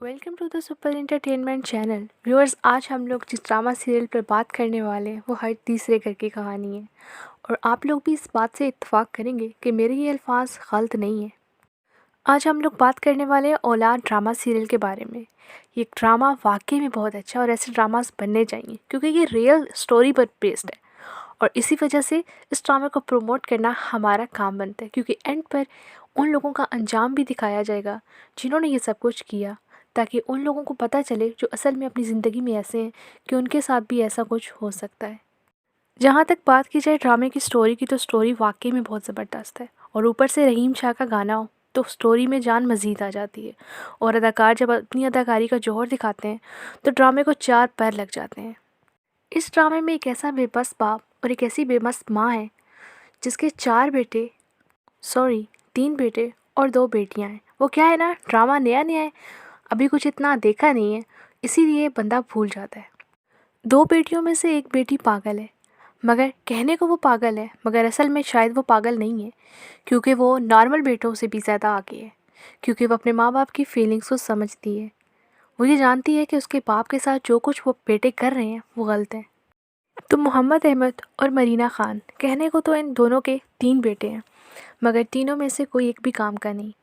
Welcome to the super entertainment channel viewers. आज हम लोग जिस ड्रामा सीरियल पर बात करने वाले हैं वो हर तीसरे घर की कहानी है। और आप लोग भी इस बात से इत्तेफाक करेंगे कि मेरे ये अल्फाज गलत नहीं है। आज हम लोग बात करने वाले हैं औलाद ड्रामा सीरियल के बारे में। ये ड्रामा वाकई में बहुत अच्छा है और ऐसे ड्रामास बनने चाहिए क्योंकि ये रियल स्टोरी पर बेस्ड है। और इसी वजह से इस ड्रामे को प्रमोट करना हमारा काम बनता है क्योंकि एंड पर उन लोगों का अंजाम भी दिखाया जाएगा जिन्होंने ये सब कुछ किया, ताकि उन लोगों को पता चले जो असल में अपनी ज़िंदगी में ऐसे हैं कि उनके साथ भी ऐसा कुछ हो सकता है। जहाँ तक बात की जाए ड्रामे की स्टोरी की, तो स्टोरी वाकई में बहुत ज़बरदस्त है और ऊपर से रहीम शाह का गाना हो तो स्टोरी में जान मज़ीद आ जाती है। और अदाकार जब अपनी अदाकारी का जौहर दिखाते हैं तो ड्रामे को चार पैर लग जाते हैं। इस ड्रामे में एक ऐसा बेबस बाप और एक ऐसी बेबस माँ है जिसके चार बेटे, सॉरी 3 बेटे और 2 बेटियां हैं। वो क्या है ना, ड्रामा नया नया है, अभी कुछ इतना देखा नहीं है, इसीलिए बंदा भूल जाता है। 2 बेटियों में से एक बेटी पागल है, मगर कहने को वो पागल है मगर असल में शायद वो पागल नहीं है क्योंकि वो नॉर्मल बेटों से भी ज़्यादा आगे है। क्योंकि वो अपने माँ बाप की फीलिंग्स को समझती है। वो ये जानती है कि उसके बाप के साथ जो कुछ वो बेटे कर रहे हैं वो गलत है। तो मोहम्मद अहमद और मरीना ख़ान, कहने को तो इन दोनों के 3 बेटे हैं मगर तीनों में से कोई एक भी काम का नहीं।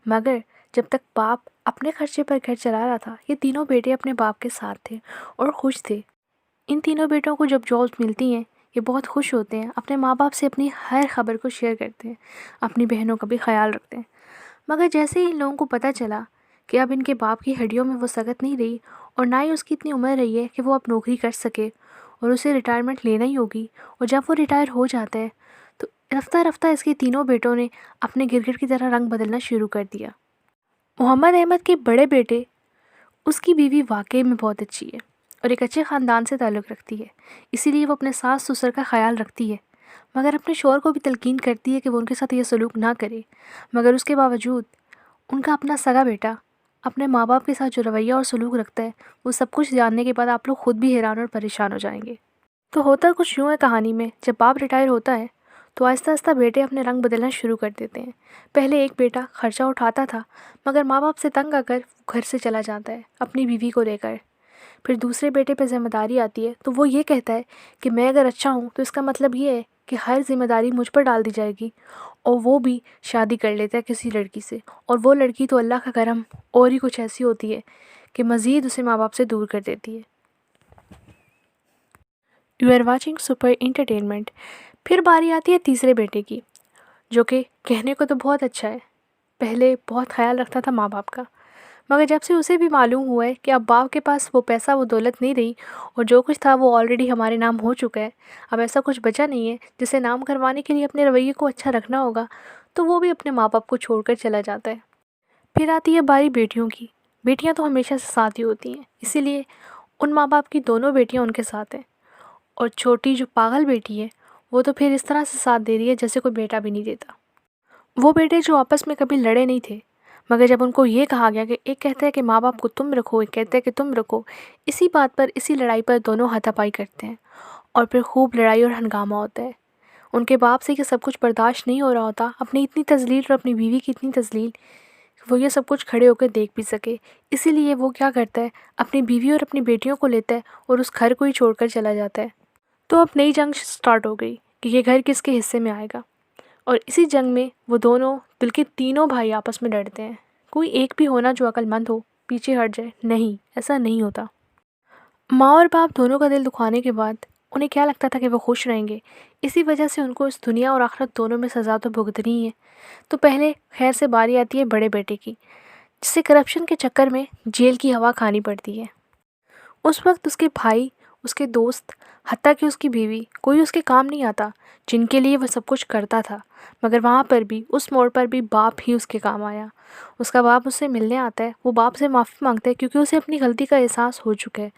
मगर जब तक बाप अपने खर्चे पर घर चला रहा था ये तीनों बेटे अपने बाप के साथ थे और खुश थे। इन तीनों बेटों को जब जॉब्स मिलती हैं ये बहुत खुश होते हैं, अपने माँ बाप से अपनी हर खबर को शेयर करते हैं, अपनी बहनों का भी ख्याल रखते हैं। मगर जैसे ही इन लोगों को पता चला कि अब इनके बाप की हड्डियों में वो सकत नहीं रही और ना ही उसकी इतनी उम्र रही है कि वो अब नौकरी कर सके और उसे रिटायरमेंट लेना ही होगी, और जब वो रिटायर हो जाता है तो रफ्ता रफ्ता इसके तीनों बेटों ने अपने गिरगिट की तरह रंग बदलना शुरू कर दिया। मोहम्मद अहमद के बड़े बेटे, उसकी बीवी वाकई में बहुत अच्छी है और एक अच्छे ख़ानदान से ताल्लुक़ रखती है, इसीलिए वो अपने सास ससुर का ख्याल रखती है। मगर अपने शौहर को भी तलकीन करती है कि वो उनके साथ ये सलूक ना करे। मगर उसके बावजूद उनका अपना सगा बेटा अपने माँ बाप के साथ जो रवैया और सलूक रखता है, वो सब कुछ जानने के बाद आप लोग खुद भी हैरान और परेशान हो जाएंगे। तो होता कुछ यूँ है कहानी में, जब बाप रिटायर होता है तो आहिस्ता आहिस्ता बेटे अपने रंग बदलना शुरू कर देते हैं। पहले एक बेटा खर्चा उठाता था मगर माँ बाप से तंग आकर घर से चला जाता है अपनी बीवी को लेकर। फिर दूसरे बेटे पर जिम्मेदारी आती है तो वो ये कहता है कि मैं अगर अच्छा हूँ तो इसका मतलब ये है कि हर जिम्मेदारी मुझ पर डाल दी जाएगी, और वो भी शादी कर लेता है किसी लड़की से। और वो लड़की तो अल्लाह का करम और ही कुछ ऐसी होती है कि मज़ीद उसे माँ बाप से दूर कर देती है। You are watching super entertainment. फिर बारी आती है तीसरे बेटे की, जो कि कहने को तो बहुत अच्छा है। पहले बहुत ख्याल रखता था माँ बाप का, मगर जब से उसे भी मालूम हुआ है कि अब बाप के पास वो पैसा वो दौलत नहीं रही और जो कुछ था वो ऑलरेडी हमारे नाम हो चुका है, अब ऐसा कुछ बचा नहीं है जिसे नाम करवाने के लिए अपने रवैये को अच्छा रखना होगा, तो वो भी अपने माँ बाप को छोड़कर चला जाता है। फिर आती है बारी बेटियों की। बेटियाँ तो हमेशा से साथ ही होती हैं, इसीलिए उन माँ बाप की दोनों बेटियाँ उनके साथ हैं। और छोटी जो पागल बेटी है वो तो फिर इस तरह से साथ दे रही है जैसे कोई बेटा भी नहीं देता। वो बेटे जो आपस में कभी लड़े नहीं थे, मगर जब उनको ये कहा गया कि एक कहता है कि माँ बाप को तुम रखो, एक कहता है कि तुम रखो, इसी बात पर, इसी लड़ाई पर दोनों हाथापाई करते हैं और फिर खूब लड़ाई और हंगामा होता है। उनके बाप से कि सब कुछ बर्दाश्त नहीं हो रहा होता, अपनी इतनी तजलील और अपनी बीवी की इतनी तजलील, वो ये सब कुछ खड़े होकर देख भी सके। इसीलिए वो क्या करता है, अपनी बीवी और अपनी बेटियों को लेता है और उस घर को ही छोड़कर चला जाता है। तो अब नई जंग स्टार्ट हो गई कि ये घर किसके हिस्से में आएगा। और इसी जंग में वो दोनों, बल्कि तीनों भाई आपस में लड़ते हैं। कोई एक भी होना जो अक्लमंद हो पीछे हट जाए, नहीं, ऐसा नहीं होता। माँ और बाप दोनों का दिल दुखाने के बाद उन्हें क्या लगता था कि वो खुश रहेंगे, इसी वजह से उनको इस दुनिया और आखिरत दोनों में सज़ा तो भुगतनी ही है। तो पहले खैर से बारी आती है बड़े बेटे की, जिसे करप्शन के चक्कर में जेल की हवा खानी पड़ती है। उस वक्त उसके भाई, उसके दोस्त, हत्ता कि उसकी बीवी, कोई उसके काम नहीं आता, जिनके लिए वह सब कुछ करता था। मगर वहाँ पर भी, उस मोड़ पर भी बाप ही उसके काम आया। उसका बाप उससे मिलने आता है, वो बाप से माफ़ी मांगता है क्योंकि उसे अपनी गलती का एहसास हो चुका है।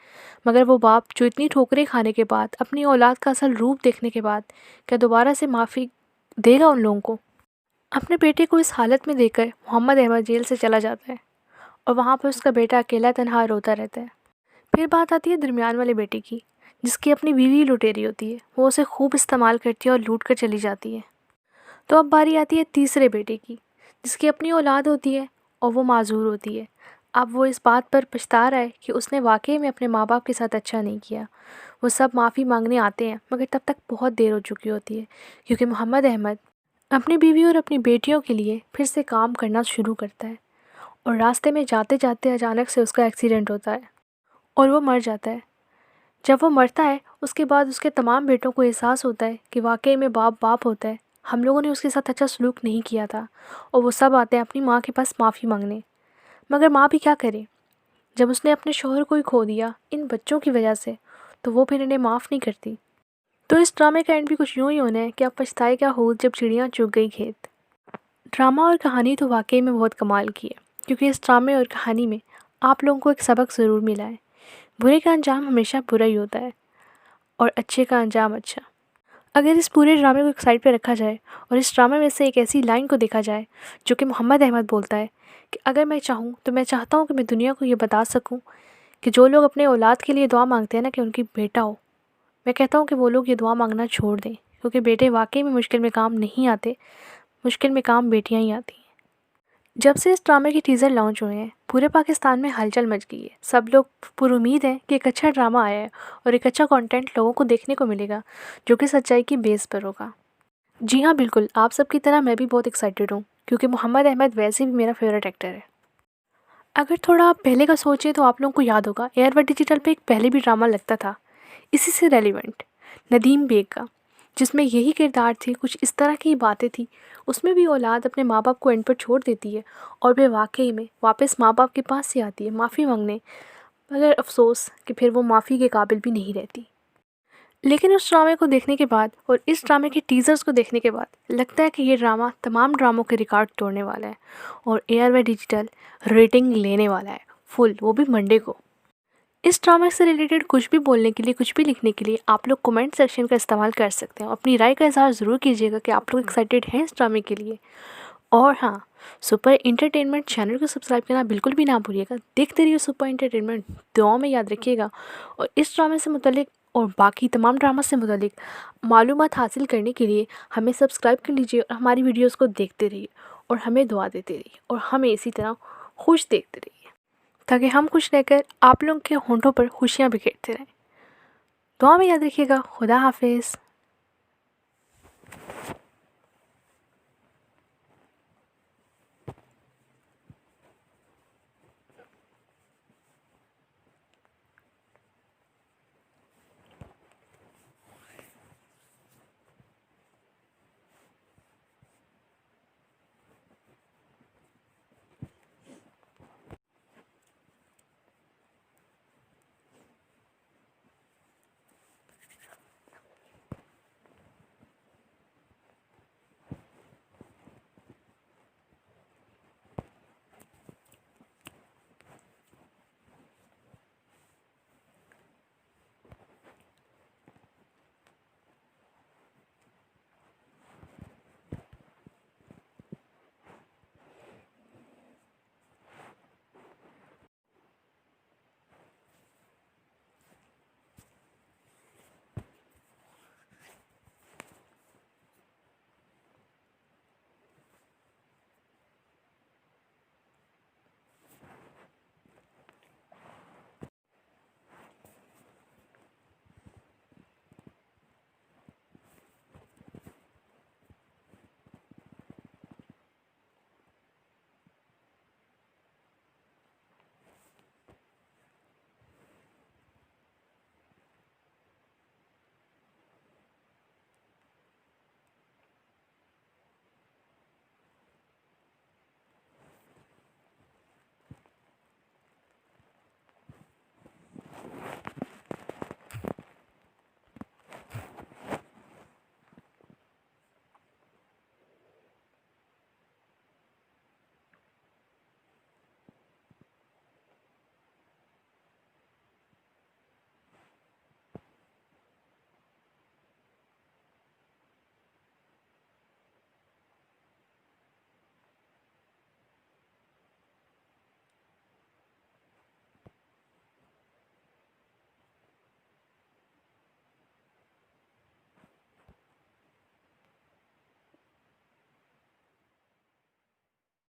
मगर वो बाप जो इतनी ठोकरें खाने के बाद, अपनी औलाद का असल रूप देखने के बाद, क्या दोबारा से माफ़ी देगा उन लोगों को? अपने बेटे को इस हालत में देखकर मोहम्मद अहमद जेल से चला जाता है और वहाँ पर उसका बेटा अकेला तनहा रोता रहता है। फिर बात आती है दरमियान वाले बेटे की, जिसकी अपनी बीवी लुटेरी होती है। वो उसे खूब इस्तेमाल करती है और लूट कर चली जाती है। तो अब बारी आती है तीसरे बेटे की, जिसकी अपनी औलाद होती है और वो माजूर होती है। अब वो इस बात पर पछता रहा है कि उसने वाक़ई में अपने माँ-बाप के साथ अच्छा नहीं किया। वो सब माफ़ी माँगने आते हैं मगर तब तक बहुत देर हो चुकी होती है क्योंकि मोहम्मद अहमद अपनी बीवी और अपनी बेटियों के लिए फिर से काम करना शुरू करता है और रास्ते में जाते-जाते अचानक से उसका एक्सीडेंट होता है और वो मर जाता है। जब वो मरता है उसके बाद उसके तमाम बेटों को एहसास होता है कि वाक़ई में बाप बाप होता है। हम लोगों ने उसके साथ अच्छा सलूक नहीं किया था और वो सब आते हैं अपनी माँ के पास माफ़ी माँगने। मगर माँ भी क्या करे? जब उसने अपने शौहर को ही खो दिया इन बच्चों की वजह से, तो वो फिर इन्हें माफ़ नहीं करती। तो इस ड्रामे का एंड भी कुछ यूँ ही होना है कि अब पछताए क्या हो जब चिड़ियाँ चुग गई खेत। ड्रामा और कहानी तो वाक़ई में बहुत कमाल की है क्योंकि इस ड्रामे और कहानी में आप लोगों को एक सबक ज़रूर मिला है। बुरे का अंजाम हमेशा बुरा ही होता है और अच्छे का अंजाम अच्छा। अगर इस पूरे ड्रामे को एक साइड पे रखा जाए और इस ड्रामे में से एक ऐसी लाइन को देखा जाए जो कि मोहम्मद अहमद बोलता है कि अगर मैं चाहूँ तो मैं चाहता हूँ कि मैं दुनिया को ये बता सकूँ कि जो लोग अपने औलाद के लिए दुआ मांगते हैं ना कि उनकी बेटा हो, मैं कहता हूँ कि वो लोग ये दुआ मांगना छोड़ दें क्योंकि बेटे वाकई में मुश्किल में काम नहीं आते, मुश्किल में काम बेटियाँ ही आती हैं। जब से इस ड्रामे के टीज़र लॉन्च हुए हैं पूरे पाकिस्तान में हलचल मच गई है। सब लोग पुरुमीद हैं कि एक अच्छा ड्रामा आया है और एक अच्छा कंटेंट लोगों को देखने को मिलेगा जो कि सच्चाई की बेस पर होगा। जी हाँ, बिल्कुल, आप सबकी तरह मैं भी बहुत एक्साइटेड हूँ क्योंकि मोहम्मद अहमद वैसे भी मेरा फेवरेट एक्टर है। अगर थोड़ा आप पहले का सोचें तो आप लोगों को याद होगा एयरवा डिजिटल पे एक पहले भी ड्रामा लगता था इसी से रेलिवेंट, नदीम बेग का, जिसमें यही किरदार थे, कुछ इस तरह की बातें थी। उसमें भी औलाद अपने माँ बाप को एंड पर छोड़ देती है और वे वाकई में वापस माँ बाप के पास से आती है माफ़ी मांगने, मगर अफसोस कि फिर वो माफ़ी के काबिल भी नहीं रहती। लेकिन उस ड्रामे को देखने के बाद और इस ड्रामे के टीज़र्स को देखने के बाद लगता है कि ये ड्रामा तमाम ड्रामों के रिकॉर्ड तोड़ने वाला है और एयरवे डिजिटल रेटिंग लेने वाला है फुल, वो भी मंडे को। इस ड्रामे से रिलेटेड कुछ भी बोलने के लिए, कुछ भी लिखने के लिए आप लोग कमेंट सेक्शन का इस्तेमाल कर सकते हैं। अपनी राय का इज़हार ज़रूर कीजिएगा कि आप लोग एक्साइटेड हैं इस ड्रामे के लिए। और हाँ, सुपर एंटरटेनमेंट चैनल को सब्सक्राइब करना बिल्कुल भी ना भूलिएगा। देखते रहिए सुपर एंटरटेनमेंट, दुआओं में याद रखिएगा। और इस ड्रामे से मुतल्लिक और बाकी तमाम ड्रामा से मुतल्लिक मालूमात हासिल करने के लिए हमें सब्सक्राइब कर लीजिए और हमारी वीडियोज़ को देखते रहिए और हमें दुआ देते रहिए और हमें इसी तरह खुश देखते रहिए ताकि हम खुश रहकर आप लोगों के होंठों पर खुशियाँ बिखेरते रहें। दुआ में याद रखिएगा। खुदा हाफिज़।